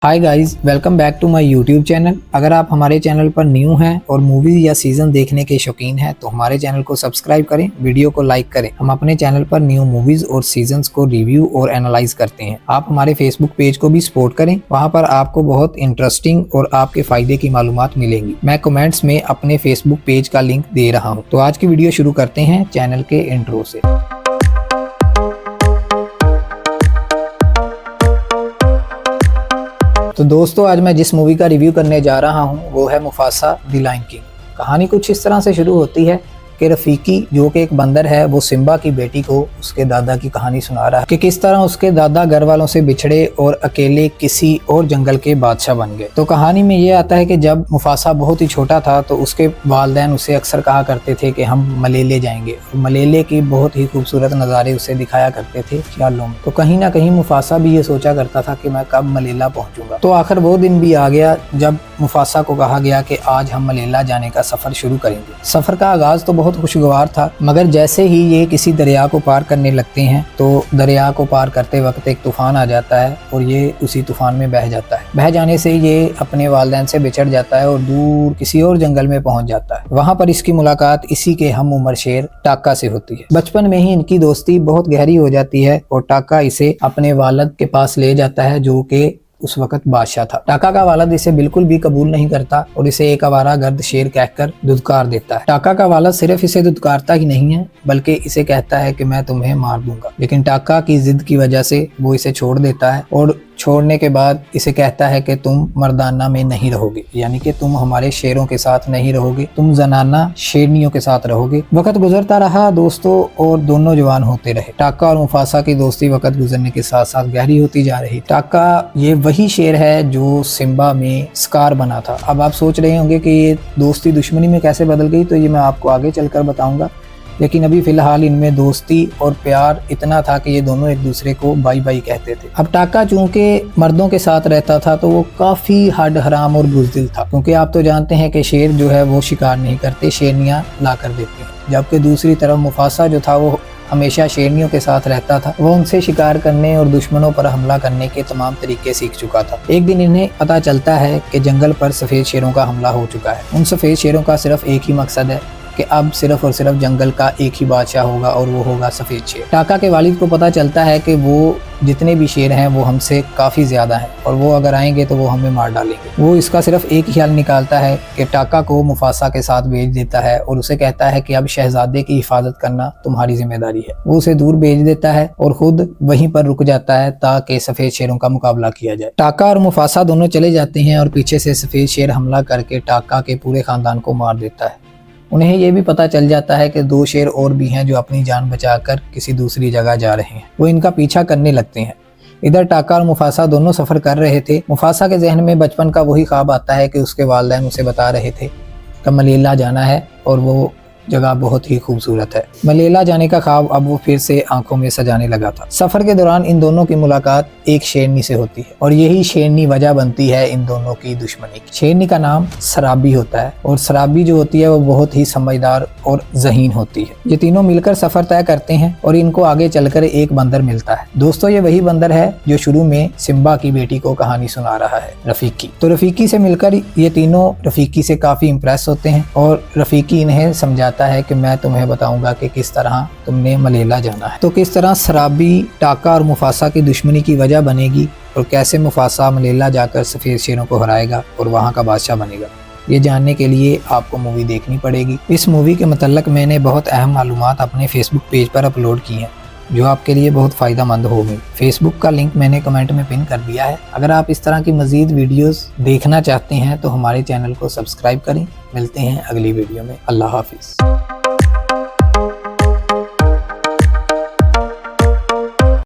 Hi guys, welcome back to my YouTube channel. अगर आप हमारे चैनल पर न्यू हैं और मूवी या सीजन देखने के शौकीन हैं तो हमारे चैनल को सब्सक्राइब करें, वीडियो को लाइक करें। हम अपने चैनल पर न्यू मूवीज और सीजन्स को रिव्यू और एनालाइज करते हैं। आप हमारे फेसबुक पेज को भी सपोर्ट करें, वहां पर आपको बहुत इंटरेस्टिंग और आपके फायदे की मालूमात मिलेंगी। मैं कमेंट्स में अपने फेसबुक पेज का लिंक दे रहा हूँ। तो आज की वीडियो शुरू करते हैं चैनल के इंट्रो से। तो दोस्तों, आज मैं जिस मूवी का रिव्यू करने जा रहा हूं वो है मुफासा द लायन किंग। कहानी कुछ इस तरह से शुरू होती है कि रफीकी जो कि एक बंदर है वो सिम्बा की बेटी को उसके दादा की कहानी सुना रहा है कि किस तरह उसके दादा घर वालों से बिछड़े और अकेले किसी और जंगल के बादशाह बन गए। तो कहानी में ये आता है कि जब मुफासा बहुत ही छोटा था तो उसके वालिदैन उसे अक्सर कहा करते थे कि हम मलेले जाएंगे, और मलेले की बहुत ही खूबसूरत नज़ारे उसे दिखाया करते थे ख्यालों में। तो कहीं ना कहीं मुफासा भी ये सोचा करता था कि मैं कब मलेला पहुंचूंगा। तो आखिर वो दिन भी आ गया जब मुफासा को कहा गया कि आज हम मलेला जाने का सफर शुरू करेंगे। सफर का आगाज तो बहुत खुशगवार था, मगर जैसे ही ये किसी दरिया को पार करने लगते हैं तो दरिया को पार करते वक्त एक तूफान आ जाता है और ये उसी तूफान में बह जाता है। बह जाने से ये अपने वालिदैन से बिछड़ जाता है और दूर किसी और जंगल में पहुंच जाता है। वहां पर इसकी मुलाकात इसी के हम उम्र शेर टाका से होती है। बचपन में ही इनकी दोस्ती बहुत गहरी हो जाती है और टाका इसे अपने वालिद के पास ले जाता है जो कि उस वक्त बादशाह था। टाका का वालिद इसे बिल्कुल भी कबूल नहीं करता और इसे एक आवारा गर्द शेर कहकर धुतकार देता है। टाका का वालिद सिर्फ इसे धुतकारता ही नहीं है बल्कि इसे कहता है कि मैं तुम्हें मार दूंगा, लेकिन टाका की जिद की वजह से वो इसे छोड़ देता है और छोड़ने के बाद इसे कहता है कि तुम मर्दाना में नहीं रहोगे, यानी कि तुम हमारे शेरों के साथ नहीं रहोगे, तुम जनाना शेरनियों के साथ रहोगे। वक्त गुजरता रहा दोस्तों और दोनों जवान होते रहे। टाका और मुफासा की दोस्ती वक्त गुजरने के साथ साथ गहरी होती जा रही। टाका ये वही शेर है जो सिम्बा में स्कार बना था। अब आप सोच रहे होंगे कि ये दोस्ती दुश्मनी में कैसे बदल गई, तो ये मैं आपको आगे चलकर बताऊंगा, लेकिन अभी फिलहाल इनमें दोस्ती और प्यार इतना था कि ये दोनों एक दूसरे को बाई बाई कहते थे। अब टाका चूंकि मर्दों के साथ रहता था तो वो काफी हड हराम और बुज़दिल था, क्योंकि आप तो जानते हैं कि शेर जो है वो शिकार नहीं करते, शेरनियां ला कर देते हैं। जबकि दूसरी तरफ मुफासा जो था वो हमेशा शेरनियों के साथ रहता था। वो उनसे शिकार करने और दुश्मनों पर हमला करने के तमाम तरीके सीख चुका था। एक दिन इन्हें पता चलता है कि जंगल पर सफ़ेद शेरों का हमला हो चुका है। उन सफ़ेद शेरों का सिर्फ एक ही मकसद है कि अब सिर्फ और सिर्फ जंगल का एक ही बादशाह होगा और वो होगा सफ़ेद शेर। टाका के वालिद को पता चलता है कि वो जितने भी शेर हैं वो हमसे काफ़ी ज़्यादा हैं और वो अगर आएंगे तो वो हमें मार डालेंगे। वो इसका सिर्फ एक ही हल निकालता है कि टाका को मुफासा के साथ भेज देता है और उसे कहता है कि अब शहजादे की हिफाजत करना तुम्हारी जिम्मेदारी है। वो उसे दूर भेज देता है और खुद वहीं पर रुक जाता है ताकि सफ़ेद शेरों का मुकाबला किया जाए। टाका और मुफासा दोनों चले जाते हैं और पीछे से सफ़ेद शेर हमला करके टाका के पूरे खानदान को मार देता है। उन्हें ये भी पता चल जाता है कि दो शेर और भी हैं जो अपनी जान बचाकर किसी दूसरी जगह जा रहे हैं। वो इनका पीछा करने लगते हैं। इधर टाका और मुफासा दोनों सफ़र कर रहे थे। मुफासा के जहन में बचपन का वही ख्वाब आता है कि उसके वालिदैन उसे बता रहे थे कि मलेला जाना है और वो जगह बहुत ही खूबसूरत है। मलेला जाने का ख्वाब अब वो फिर से आंखों में सजाने लगा था। सफर के दौरान इन दोनों की मुलाकात एक शेरनी से होती है और यही शेरनी वजह बनती है इन दोनों की दुश्मनी की। शेरनी का नाम सराबी होता है और सराबी जो होती है वो बहुत ही समझदार और ज़हीन होती है। ये तीनों मिलकर सफर तय करते हैं और इनको आगे चलकर एक बंदर मिलता है। दोस्तों, ये वही बंदर है जो शुरू में सिम्बा की बेटी को कहानी सुना रहा है, रफीकी। तो रफीकी से मिलकर ये तीनों रफीकी से काफी इम्प्रेस होते हैं और रफीकी इन्हें समझाता है कि मैं तुम्हें बताऊंगा कि किस तरह तुमने मलेला जाना है। तो किस तरह सराबी टाका और मुफासा की दुश्मनी की वजह बनेगी और कैसे मुफासा मलेला जाकर सफ़ेद शेरों को हराएगा और वहां का बादशाह बनेगा, ये जानने के लिए आपको मूवी देखनी पड़ेगी। इस मूवी के मतलब मैंने बहुत अहम मालूमात अपने फेसबुक पेज पर अपलोड की हैं जो आपके लिए बहुत फ़ायदेमंद होगी। फेसबुक का लिंक मैंने कमेंट में पिन कर दिया है। अगर आप इस तरह की मज़ीद वीडियोस देखना चाहते हैं तो हमारे चैनल को सब्सक्राइब करें। मिलते हैं अगली वीडियो में। अल्लाह हाफिज़।